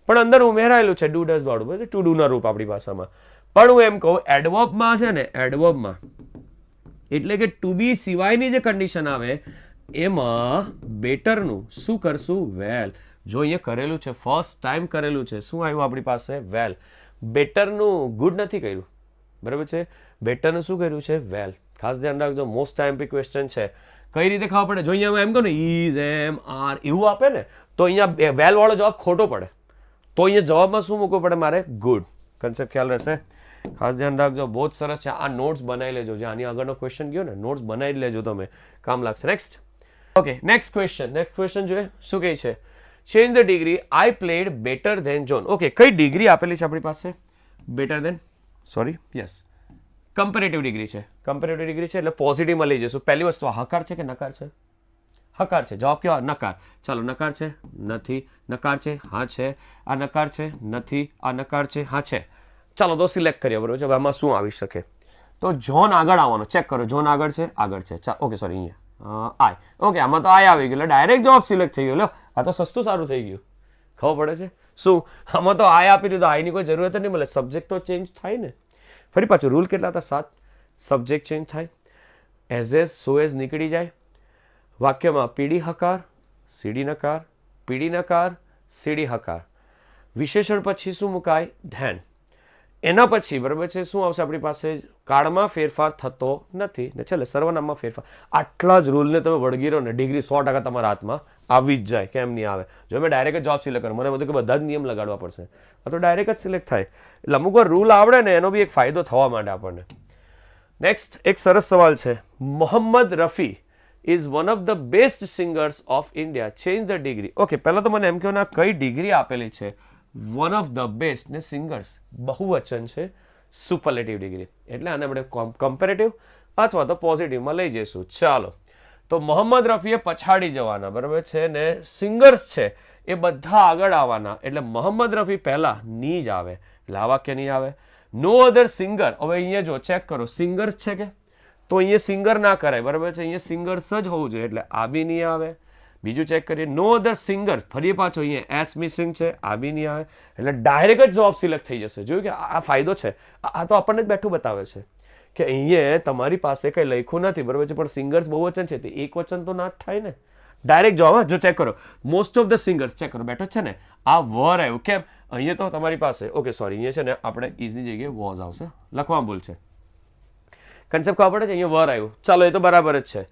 Speaker 1: પણ અંદર ઉમેરાયેલું છે ડુ ડઝ વાળું, બરાબર. ટુ ડુના રૂપ આપણી ભાષામાં. પણ હું એમ કહું, એડવર્બમાં છે ને, એડવર્બમાં એટલે કે ટુ બી સિવાયની જે કન્ડિશન આવે એમાં બેટરનું શું કરશું? વેલ. જો અહીંયા કરેલું છે, ફર્સ્ટ ટાઈમ કરેલું છે, શું આવ્યું આપણી પાસે? વેલ. બેટરનું ગુડ નથી કર્યું, બરાબર છે. બેટરનું શું કર્યું છે? વેલ. ખાસ ધ્યાન રાખજો, મોસ્ટ ટાઈમ ક્વેશ્ચન છે. કઈ રીતે ખબર પડે? જો અહીંયા એમ કહું ને ઇઝ, એમ, આર એવું આપે ને તો અહીંયા વેલ વાળો જવાબ ખોટો પડે. તો અહીંયા જવાબમાં શું મૂકવું પડે મારે? ગુડ. કન્સેપ્ટ ખ્યાલ રહેશે? ખાસ ધ્યાન રાખજો, બહુ જ સરસ છે. આ નોટ્સ બનાવી લેજો, જે આની આગળનો ક્વેશ્ચન ગયો ને, નોટ્સ બનાવી લેજો તમે, કામ લાગશે. નેક્સ્ટ. ઓકે, નેક્સ્ટ ક્વેશ્ચન જોઈએ શું કહે છે? Change the degree. I played better than John. Okay, કઈ ડિગ્રી આપેલી છે આપણી પાસે? Better than, yes, comparative degree છે. કમ્પેરેટિવ ડિગ્રી છે એટલે પોઝિટિવમાં લઈ જઈશું. પહેલી વસ્તુ, હકાર છે કે નકાર છે? હકાર છે. જવાબ કેવા? નકાર. ચાલો, નકાર છે, નથી. નકાર છે, હા છે. આ નકાર છે, નથી. આ નકાર છે, હા છે. ચાલો તો સિલેક્ટ કરીએ, બરોબર છે. હવે આમાં શું આવી શકે? તો જોન આગળ આવવાનો. ચેક કરો, જોન આગળ છે, ઓકે, સોરી, અહીંયા આઈ. ઓકે, આમાં તો આઈ આવી ગયું એટલે ડાયરેક્ટ જવાબ સિલેક્ટ થઈ ગયો. લો, આ તો સસ્તું સારું થઈ ગયું. ખબર પડે છે? શું આમાં તો આય આપી દીધું, આયની કોઈ જરૂરત જ નહીં મળે, સબ્જેક્ટ તો ચેન્જ થાય ને. ફરી પાછું રૂલ કેટલા હતા? 7. સબ્જેક્ટ ચેન્જ થાય, એઝ સો એઝ નીકળી જાય, વાક્યમાં પીડી હકાર, સીડી નકાર, પીડી નકાર, સીડી હકાર, વિશેષણ પછી શું મુકાય? ધેન. એના પછી બરાબર છે શું આવશે આપણી પાસે? કાળમાં ફેરફાર થતો નથી ને છેલ્લે સર્વનામમાં ફેરફાર. આટલા જ રૂલને તમે વળગી રહો ને, ડિગ્રી 100% તમારા હાથમાં આવી જ જાય. કેમ નહીં આવે? જો મેં ડાયરેક્ટ જોબ સિલેક્ટ કરું, મને બધું કે બધા જ નિયમ લગાડવા પડશે, આ તો ડાયરેક્ટ જ સિલેક્ટ થાય. એટલે અમુક વાર રૂલ આવડે ને એનો બી એક ફાયદો થવા માંડે આપણને. નેક્સ્ટ એક સરસ સવાલ છે. Mohammed Rafi is one of the best singers of India, change the degree. Okay, પહેલાં તો મને એમ કહો ને કઈ ડિગ્રી આપેલી છે? વન ઓફ ધ બેસ્ટ ને સિંગર્સ બહુવચન છે, સુપરલેટિવ ડિગ્રી, એટલે આને આપણે કમ્પેરેટિવ અથવા તો પોઝિટિવમાં લઈ જઈશું. ચાલો, તો મોહમ્મદ રફીએ પછાડી જવાના, બરાબર છે ને, સિંગર્સ છે એ બધા આગળ આવવાના, એટલે મોહમ્મદ રફી પહેલા ની જ આવે, એટલે આ વાક્ય નહીં આવે. નો અધર સિંગર, હવે અહીંયા જો ચેક કરો, સિંગર્સ છે કે, તો અહીંયા સિંગર ના કરાય, બરાબર છે, અહીંયા સિંગર્સ જ હોવું જોઈએ, એટલે આ બી નહીં આવે. બીજું ચેક કરીએ, નો અધર સિંગર, ફરી પાછો અહીંયા એસ મિસિંગ છે, આ બી નહીં આવે, એટલે ડાયરેક્ટ જ જવાબ સિલેક્ટ થઈ જશે. જોયું કે આ ફાયદો છે, આ તો આપણને જ બેઠું બતાવે છે કે અહીંયા તમારી પાસે કંઈ લખ્યું નથી, બરાબર છે, પણ સિંગર્સ બહુવચન છે, તે એક વચન તો ના જ થાય ને. ડાયરેક્ટ જવાબ. જો ચેક કરો, most of the singers, check કરો, બેઠો છે ને, આ વર આવ્યું. કેમ? અહીંયા તો તમારી પાસે, ઓકે સોરી, અહીંયા છે ને આપણે ઇઝની જગ્યાએ વોઝ આવશે, લખવામાં ભૂલ છે, કન્સેપ્ટ ખબર પડે છે, અહીંયા વર આવ્યું, ચાલો એ તો બરાબર જ છે.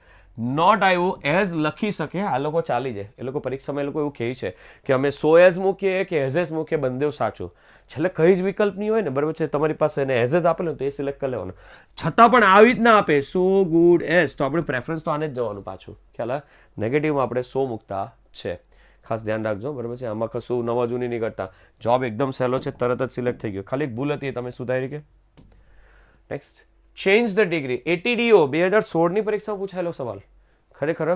Speaker 1: નોટ આવ્યું, એઝ લખી શકે, આ લોકો ચાલી જાય, એ લોકો પરીક્ષામાં એ લોકો એવું કહે છે કે અમે સો એઝ મૂકીએ કે એઝ મૂકીએ, બંને સાચું. છેલ્લે કઈ જ વિકલ્પ નહીં હોય ને, બરાબર છે, તમારી પાસે એને એઝ આપેલું તો એ સિલેક્ટ કરી લેવાનું. છતાં પણ આવી જ ના આપે, સો ગુડ એઝ, તો આપણે પ્રેફરન્સ તો આને જ જવાનું પાછું. ખ્યાલ? નેગેટિવમાં આપણે સો મૂકતા છે, ખાસ ધ્યાન રાખજો, બરાબર છે. આમાં કશું નવા જૂની નહીં કરતા, જોબ એકદમ સહેલો છે, તરત જ સિલેક્ટ થઈ ગયો, ખાલી ભૂલ હતી તમે સુધારી કે. Next, change the degree. ATDO 2016ની પરીક્ષામાં પૂછાયેલો સવાલ. ખરેખર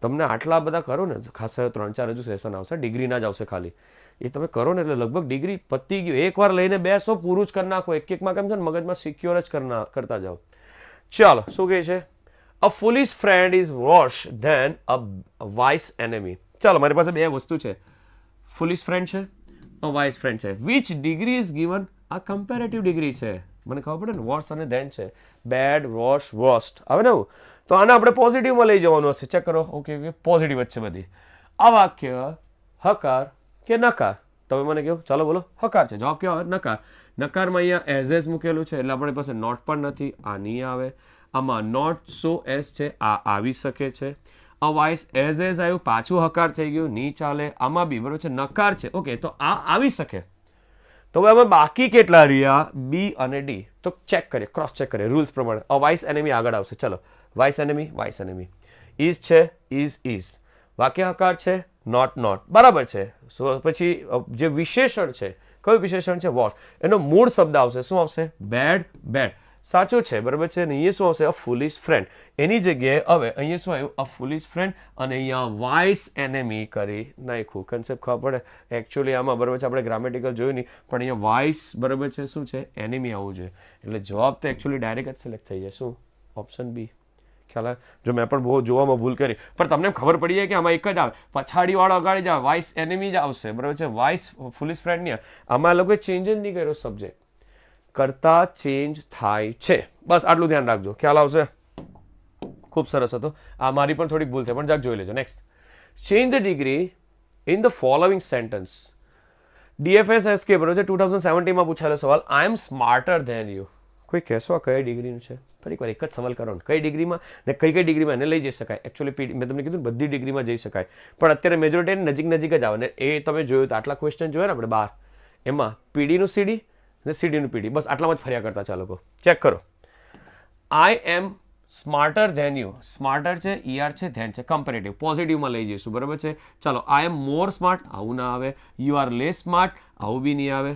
Speaker 1: તમને આટલા બધા કરો ને, ખાસ 3-4 હજુ સેશન આવશે, ડિગ્રીના જ આવશે ખાલી, એ તમે કરો ને એટલે લગભગ ડિગ્રી પતી ગયું. એકવાર લઈને બેસો, પૂરું જ કરી નાખો, એકમાં કેમ છે ને મગજમાં સિક્યોર જ કરતા જાઓ. ચાલો, શું કહે છે? A foolish friend is worse than a wise enemy. ચાલો, મારી પાસે બે વસ્તુ છે, ફુલિશ ફ્રેન્ડ છે, અ વાઇસ ફ્રેન્ડ છે. Which degree is given? આ કમ્પેરેટિવ ડિગ્રી છે, મને ખબર પડે ને, વર્સ અને ધેન છે, બેડ, વર્સ, વર્સ્ટ આવે ને એવું, તો આને આપણે પોઝિટિવમાં લઈ જવાનું હશે. ચેક કરો, ઓકે ઓકે, પોઝિટિવ જ છે બધી. આ વાક્ય હકાર કે નકાર? તમે મને કહો, ચાલો બોલો, હકાર છે, જવાબ કેવો આવે? નકાર. નકારમાં અહીંયા એઝ એઝ મૂકેલું છે, એટલે આપણી પાસે નોટ પણ નથી, આ નહીં આવે. આમાં નોટ સો એસ છે, આ આવી શકે છે. અવાઇસ એઝ એઝ આવ્યું, પાછું હકાર થઈ ગયું, નહીં ચાલે. આમાં બી બરોબર છે, નકાર છે, ઓકે, તો આ આવી શકે. તો હવે અમે બાકી કેટલા રહ્યા? બી અને ડી. તો ચેક કરીએ, ક્રોસ ચેક કરીએ રૂલ્સ પ્રમાણે. વાઇસ એનેમી આગળ આવશે. ચલો, wise enemy, wise enemy. Is છે, ઇઝ. વાક્ય હકાર છે, નોટ, બરાબર છે. પછી જે વિશેષણ છે, કયું વિશેષણ છે? વોસ. એનો મૂળ શબ્દ આવશે, શું આવશે? બેડ. સાચું છે, બરાબર છે. અને અહીંયા શું આવશે? અ ફુલિશ ફ્રેન્ડ. એની જગ્યાએ હવે અહીંયા શું આવ્યું? અ ફુલિશ ફ્રેન્ડ, અને અહીંયા વાઇસ એનેમી કરી નાખ્યું. કન્સેપ્ટ ખબર પડે? એકચ્યુઅલી આમાં બરાબર છે, આપણે ગ્રામેટિકલ જોયું નહીં, પણ અહીંયા વાઇસ બરાબર છે, શું છે? એનેમી આવવું જોઈએ. એટલે જવાબ તો એકચ્યુઅલી ડાયરેક્ટ જ સિલેક્ટ થઈ જાય. શું? Option B. ખ્યાલ આવે? જો મેં પણ બહુ જોવામાં ભૂલ કરી, પણ તમને ખબર પડી જાય કે આમાં એક જ આવે, પછાડીવાળો અગાડી જ આવે, વાઇસ એનેમી જ આવશે, બરાબર છે. વાઇસ ફુલિશ ફ્રેન્ડ નહીં, આમાં લોકોએ ચેન્જ જ નહીં કર્યો, સબ્જેક્ટ કરતા ચેન્જ થાય છે. બસ આટલું ધ્યાન રાખજો, ખ્યાલ આવશે? ખૂબ સરસ હતો. આ મારી પણ થોડીક ભૂલ છે, પણ જાક જોઈ લેજો. Next, change the degree in the following sentence. DFSSK બરોબર છે, 2017માં પૂછાયેલો સવાલ. આઈ એમ સ્માર્ટર ધેન યુ. કોઈ કહેશો કઈ ડિગ્રીનું છે? ફરી વાર એક જ સવાલ કરો, કઈ ડિગ્રીમાં ને કઈ ડિગ્રીમાં એને લઈ જઈ શકાય? એકચ્યુઅલી મેં તમને કીધું બધી ડિગ્રીમાં જઈ શકાય, પણ અત્યારે મેજોરિટી નજીક જ આવે ને. એ તમે જોયું તો આટલા ક્વેશ્ચન જોયા ને આપણે 12, એમાં પીડીનું સીડી ને સીડીનું પીડી, બસ આટલામાં જ ફર્યા કરતા. ચાલો ચેક કરો. આઈ એમ સ્માર્ટર ધેન યુ. સ્માર્ટર છે, ER છે, ધેન છે, કમ્પેરેટિવ, પોઝિટિવમાં લઈ જઈશું, બરાબર છે. ચાલો, આઈ એમ મોર સ્માર્ટ, આવું ના આવે. યુ આર લેસ સ્માર્ટ, આવું બી નહીં આવે.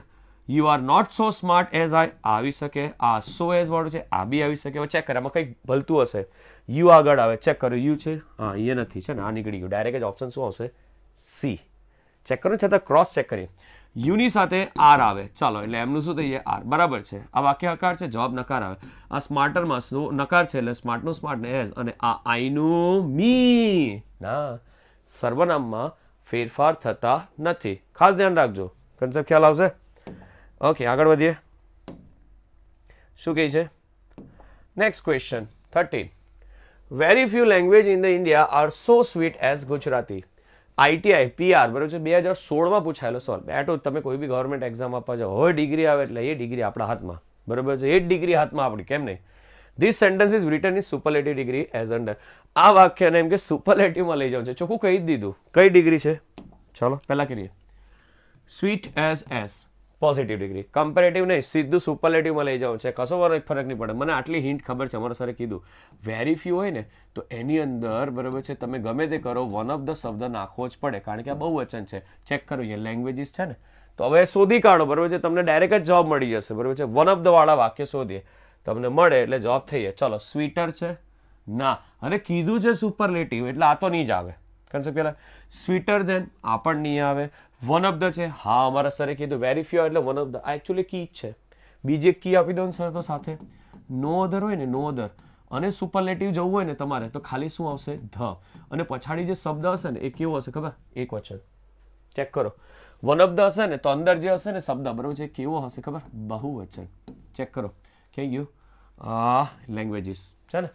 Speaker 1: You are not so smart as I, આવી શકે. આ સો એઝ વાળું છે, આ બી આવી શકે. હવે ચેક કરે, આમાં કંઈક ભલતું હશે. યુ આગળ આવે, ચેક કરો, યુ છે, હા અહીંયા નથી, છે ને, આ નીકળી ગયું. ડાયરેક્ટ જ ઓપ્શન શું આવશે? સી. ચેક કરો, છતાં ક્રોસ ચેક કરીએ. યુની સાથે આર આવે, ચાલો, એટલે એમનું શું થઈ જાય? આર, બરાબર છે. આ વાક્ય હકાર છે, જવાબ નકાર આવે. આ સ્માર્ટરમાં શું નકાર છે, એટલે સ્માર્ટનું સ્માર્ટ ને એઝ, અને આ આઈનું મી. ના, સર્વનામમાં ફેરફાર થતા નથી. ખાસ ધ્યાન રાખજો, કન્સેપ્ટ ખ્યાલ આવશે. ઓકે, આગળ વધીએ. શું કહે છે next question 13. Very few language in the India are so sweet as Gujarati. ITI PR બરાબર છે 2016માં પૂછાયેલો સવાલ. બેઠો તમે કોઈ બી ગવર્મેન્ટ એક્ઝામ આપવા જાઓ, હવે ડિગ્રી આવે એટલે એ ડિગ્રી આપણા હાથમાં, બરાબર છે, એ જ ડિગ્રી હાથમાં આપણી, કેમ નહીં. This sentence is return in superlative degree as under. આ વાક્યને એમ કે સુપરલેટિવમાં લઈ જવું છે, ચોખ્ખું કહી જ દીધું કઈ ડિગ્રી છે. ચાલો પહેલા કરીએ. Sweet as S positive degree, comparative નહીં, સીધું સુપરલેટિવમાં લઈ જવું છે, કશો ફરક નહીં પડે. મને આટલી હિન્ટ ખબર છે, અમારા સરે કીધું વેરી ફ્યુ હોય ને તો એની અંદર બરાબર છે તમે ગમે તે કરો વન ઓફ ધ શબ્દ નાખવો જ પડે, કારણ કે આ બહુવચન છે. ચેક કરો અહીંયા લેંગ્વેજીસ છે ને, તો હવે શોધી કાઢો, બરાબર છે, તમને ડાયરેક્ટ જ જવાબ મળી જશે, બરાબર છે. વન ઓફ ધ વાળા વાક્ય શોધીએ, તમને મળે એટલે જવાબ થઈ જાય. ચલો, સ્વીટર છે ના, અને કીધું છે સુપરલેટિવ એટલે આ તો નહીં જ આવે. કન્સેપ્ટ પહેલા સ્વીટર ધેન આ પણ નહીં આવે. વન ઓફ ધ છે, હા અમારા સરે કીધું વેરી ફ્યુ એટલે વન ઓફ ધ, આ એકચ્યુઅલી કી જ છે. બીજી એક કી આપી દો ને સર તો સાથે. નો અધર હોય ને, નો અધર, અને સુપરલેટિવ જવું હોય ને તમારે તો ખાલી શું આવશે ધ, અને પછાડી જે શબ્દ હશે ને એ કેવો હશે ખબર, એક વચન. ચેક કરો, વન ઓફ ધ હશે ને તો અંદર જે હશે ને શબ્દ બરાબર છે કેવો હશે ખબર, બહુવચન. ચેક કરો કે ગયું લેંગ્વેજીસ છે ને.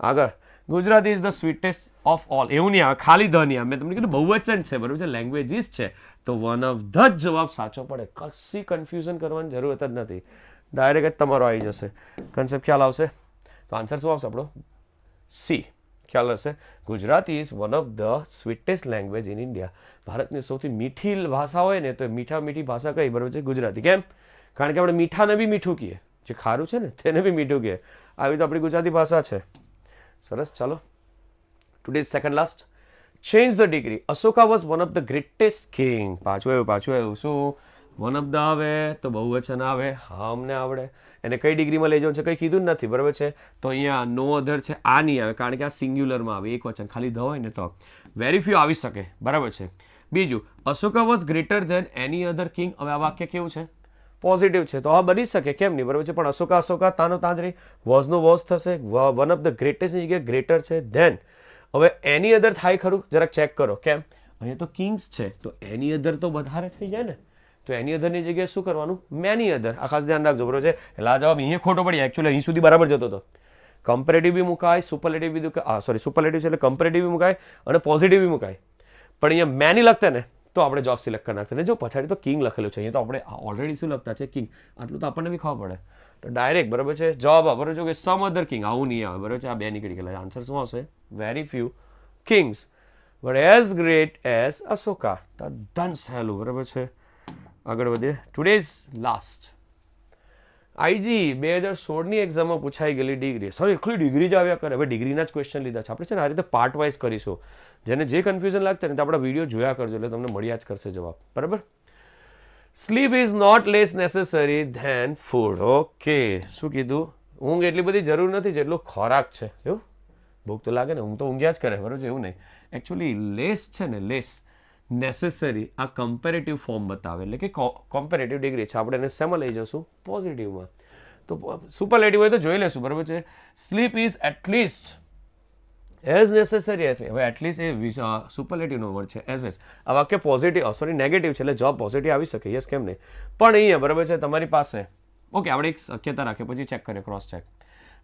Speaker 1: આગળ, Gujarati is the sweetest of all. એવું નહીં આવે, ખાલી ધ નહીં આવે, મેં તમને કીધું બહુવચન છે, બરાબર છે, લેંગ્વેજીસ છે, તો વન ઓફ ધ જ જવાબ સાચો પડે. કશી કન્ફ્યુઝન કરવાની જરૂરત જ નથી, ડાયરેક્ટ જ તમારો આવી જશે. કન્સેપ્ટ ખ્યાલ આવશે તો આન્સર શું આવશે આપણો? સી. ખ્યાલ હશે. Gujarati is one of the sweetest language in India. ભારતની સૌથી મીઠી ભાષા હોય ને તો મીઠી ભાષા કઈ, બરાબર છે, ગુજરાતી. કેમ? કારણ કે આપણે મીઠાને બી મીઠું કહીએ, જે ખારું છે ને તેને બી મીઠું કહીએ. આવી તો આપણી ગુજરાતી ભાષા છે. સરસ. ચાલો, today second last. Change the degree. Ashoka was one of the greatest king. પાછું આવ્યું. શું વન ઓફ ધ આવે તો બહુવચન આવે, હા અમને આવડે. એને કઈ ડિગ્રીમાં લઈ જવું છે કંઈ કીધું જ નથી, બરાબર છે. તો અહીંયા નો અધર છે, આ નહીં આવે કારણ કે આ સિંગ્યુલરમાં આવે, એક વચન, ખાલી ધ હોય ને તો. વેરી ફ્યુ આવી શકે, બરાબર છે. બીજું, Ashoka was greater than any other king. હવે આ વાક્ય કેવું છે? પોઝિટિવ છે, તો આ બની શકે, કેમ નહીં, બરાબર છે. પણ અશોકા તાનો તાજ રહી, વોઝનો વોઝ થશે. વન ઓફ ધ ગ્રેટેસ્ટની જગ્યાએ ગ્રેટર છે. ધેન હવે એની અધર થાય ખરું, જરાક ચેક કરો. કેમ? અહીંયા તો કિંગ્સ છે તો એની અધર તો વધારે થઈ જાય ને, તો એની અધરની જગ્યાએ શું કરવાનું? Many other. આ ખાસ ધ્યાન રાખજો, બરાબર છે. એટલે આ જવાબ અહીંયા ખોટો પડી, એકચ્યુઅલી અહીં સુધી બરાબર જતો હતો. કમ્પેરેટિવ બી મુકાય, સુપરલેટિવ બી સુપરલેટિવ છે એટલે કમ્પેરેટિવ બી મુકાય અને પોઝિટિવ બી મુકાય. પણ અહીંયા મેની લખતા ને તો આપણે જોબ સિલેક્ટ કરી નાખતા ને. જો પછાડી તો કિંગ લખેલું છે, અહીંયા તો આપણે ઓલરેડી શું લખતા છે? કિંગ. આટલું તો આપણને બી ખબર પડે. તો ડાયરેક્ટ, બરાબર છે, જવાબ બરાબર છે કે સમ અધર કિંગ. આવું નહીં આવે, બરાબર છે. આ બે નીકળી ગયેલા. આન્સર શું આવશે? Very few Kings but as great as Ashoka. તદ્દન સહેલું, બરાબર છે. આગળ વધીએ. Today's last. આઈજી 2016ની એક્ઝામમાં પૂછાઈ ગયેલી ડિગ્રી. સોરી, એકલી ડિગ્રી જ આવ્યા કરે. હવે ડિગ્રીના જ ક્વેશ્ચન લીધા છે આપણે, છે ને. આ રીતે પાર્ટ વાઇઝ કરીશું. જેને જે કન્ફ્યુઝન લાગશે ને તો આપણા વિડીયો જોયા કરજો, એટલે તમને મળ્યા જ કરશે જવાબ, બરાબર. Sleep is not less necessary than food. Okay, શું કીધું? ઊંઘ એટલી બધી જરૂર નથી જેટલો ખોરાક છે. એવું ભૂખ તો લાગે ને, ઊંઘ તો ઊંઘ્યા જ કરે, બરાબર છે. એવું નહીં, એકચ્યુઅલી લેસ છે ને, લેસ નેસેસરી આ કમ્પેરેટિવ ફોર્મ બતાવે, એટલે કે કમ્પેરેટિવ ડિગ્રી છે. આપણે એને શેમાં લઈ જશું? પોઝિટિવમાં. તો સુપરલેટિવ હોય તો જોઈ લેશું, બરાબર છે. Sleep is at least as necessary. હવે એટલીસ્ટ એ સુપરલેટિવનો વર્ડ છે, એઝ. આ વાક્ય પોઝિટિવ સોરી નેગેટિવ છે એટલે જવાબ પોઝિટિવ આવી શકે, યસ, કેમ નહીં. પણ અહીંયા બરાબર છે તમારી પાસે, ઓકે, આપણે એક શક્યતા રાખીએ, પછી ચેક કરીએ, cross check.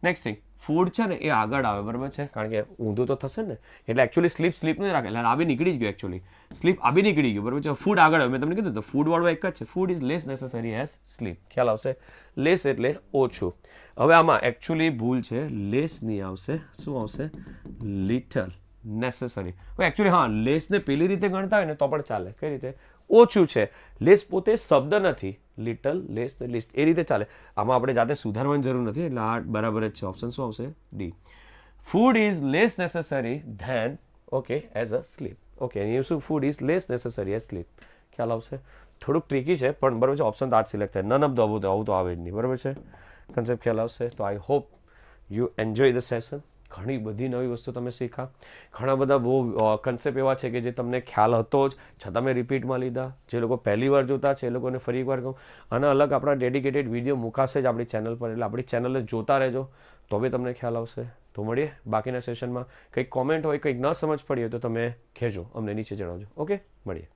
Speaker 1: Next thing, food છે ને એ આગળ આવે, બરાબર છે, કારણ કે ઊંધું તો થશે ને. એટલે એકચ્યુઅલી સ્લીપનું જ રાખે, એટલે આ બી નીકળી જ ગયું. એકચ્યુઅલી સ્લીપ આ બી નીકળી ગયું, બરાબર છે. ફૂડ આગળ આવે, મેં તમને કીધું તો ફૂડ વાળો એક જ છે. Food is less necessary as sleep. ખ્યાલ આવશે? લેસ એટલે ઓછું. હવે આમાં એકચ્યુઅલી ભૂલ છે, લેસ નહીં આવશે, શું આવશે? Little necessary. હવે એકચ્યુઅલી હા, લેસને પેલી રીતે ગણતા હોય ને તો પણ ચાલે. કઈ રીતે? ઓછું છે. લેસ પોતે શબ્દ નથી, લિટલ, લેસ ને લિસ્ટ, એ રીતે ચાલે. આમાં આપણે જાતે સુધારવાની જરૂર નથી, એટલે આ બરાબર જ છે. ઓપ્શન શું આવશે? D. Food is less necessary than, okay, as a sleep. Okay, અહીં શું? Food is less necessary as sleep. ખ્યાલ આવશે? થોડુંક ટ્રિકી છે પણ બરાબર છે. ઓપ્શન તો આ જ સિલેક્ટ થાય. નન ઓફ ધ આવું તો આવે જ નહીં, બરાબર છે. કન્સેપ્ટ ખ્યાલ આવશે. તો I hope you enjoy the session. ઘણી બધી નવી વસ્તુ તમે શીખા. ઘણા બધા બહુ કન્સેપ્ટ એવા છે કે જે તમને ખ્યાલ હતો જ છતાં મેં રિપીટમાં લીધા. જે લોકો પહેલી વાર જોતા છે એ લોકોને ફરી એકવાર કહું, આના અલગ આપણા ડેડિકેટેડ વિડીયો મૂકાશે જ આપણી ચેનલ પર, એટલે આપણી ચેનલને જોતા રહેજો તો બી તમને ખ્યાલ આવશે. તો મળીએ બાકીના સેશનમાં. કંઈક કોમેન્ટ હોય, કંઈક ન સમજ પડી હોય તો તમે કહેજો, અમને નીચે જણાવજો. ઓકે, મળીએ.